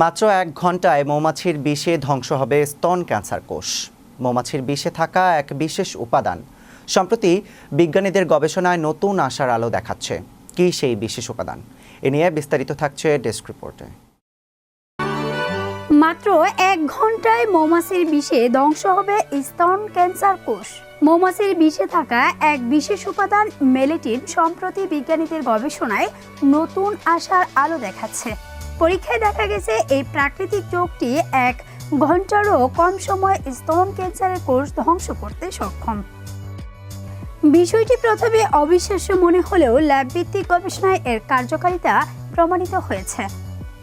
মাত্র 1 ঘন্টায় মৌমাছির বিষে ধ্বংস হবে স্তন ক্যান্সার কোষ। মৌমাছির বিষে থাকা এক বিশেষ উপাদান সম্প্রতি বিজ্ঞানীদের গবেষণায় নতুন আশার আলো দেখাচ্ছে। কি সেই বিশেষ উপাদান? এ নিয়ে বিস্তারিত থাকছে ডেস্ক রিপোর্টে। মাত্র 1 ঘন্টায় মৌমাছির বিষে ধ্বংস হবে স্তন ক্যান্সার কোষ। মৌমাছির বিষে থাকা এক বিশেষ উপাদান মেলেটিন সম্প্রতি বিজ্ঞানীদের গবেষণায় নতুন আশার আলো দেখাচ্ছে। পরীক্ষায় দেখা গেছে এই প্রাকৃতিক যোগটি 1 ঘন্টারও কম সময়ে স্তন ক্যান্সারের কোষ ধ্বংস করতে সক্ষম। বিষয়টি প্রথমে অবিশ্বাস্য মনে হলেও ল্যাব ভিত্তিক গবেষণায় এর কার্যকারিতা প্রমাণিত হয়েছে।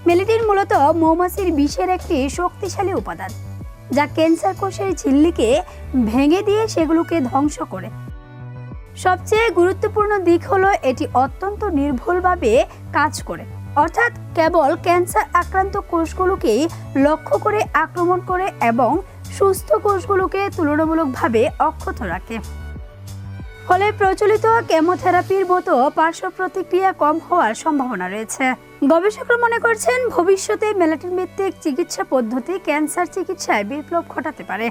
মেলেটিন মূলত মৌমাছির বিষের একটি শক্তিশালী উপাদান, যা ক্যান্সার কোষের ঝিল্লিকে ভেঙে দিয়ে সেগুলোকে ধ্বংস করে। সবচেয়ে গুরুত্বপূর্ণ দিক হলো এটি অত্যন্ত নির্ভুলভাবে কাজ করে, অর্থাৎ কেবল ক্যান্সার আক্রান্ত কোষগুলোকেই লক্ষ্য করে আক্রমণ করে এবং সুস্থ কোষগুলোকে তুলনামূলকভাবে অক্ষত রাখে। ফলে প্রচলিত কেমোথেরাপির মতো পার্শ্ব প্রতিক্রিয়া কম হওয়ার সম্ভাবনা রয়েছে। গবেষকরা মনে করছেন ভবিষ্যতে মেলেটিন ভিত্তিক চিকিৎসা পদ্ধতি ক্যান্সার চিকিৎসায় বিপ্লব ঘটাতে পারে।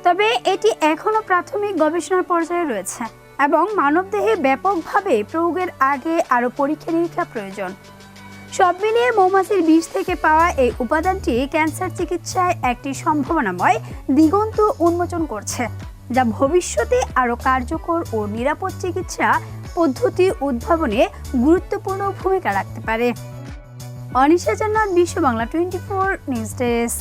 তবে এটি এখনো প্রাথমিক গবেষণার পর্যায়ে রয়েছে এবং মানবদেহে ব্যাপকভাবে প্রয়োগের আগে আরও পরীক্ষা নিরীক্ষা প্রয়োজন। সব মিলিয়ে মৌমাছির বিষ থেকে পাওয়া এই উপাদানটি ক্যান্সার চিকিৎসায় একটি সম্ভাবনাময় দিগন্ত উন্মোচন করছে, যা ভবিষ্যতে আরও কার্যকর ও নিরাপদ চিকিৎসা পদ্ধতি উদ্ভাবনে গুরুত্বপূর্ণ ভূমিকা রাখতে পারে। অনিশা জান্নাত, বিশ্ব বাংলা 24 নিউজ ডেস্ক।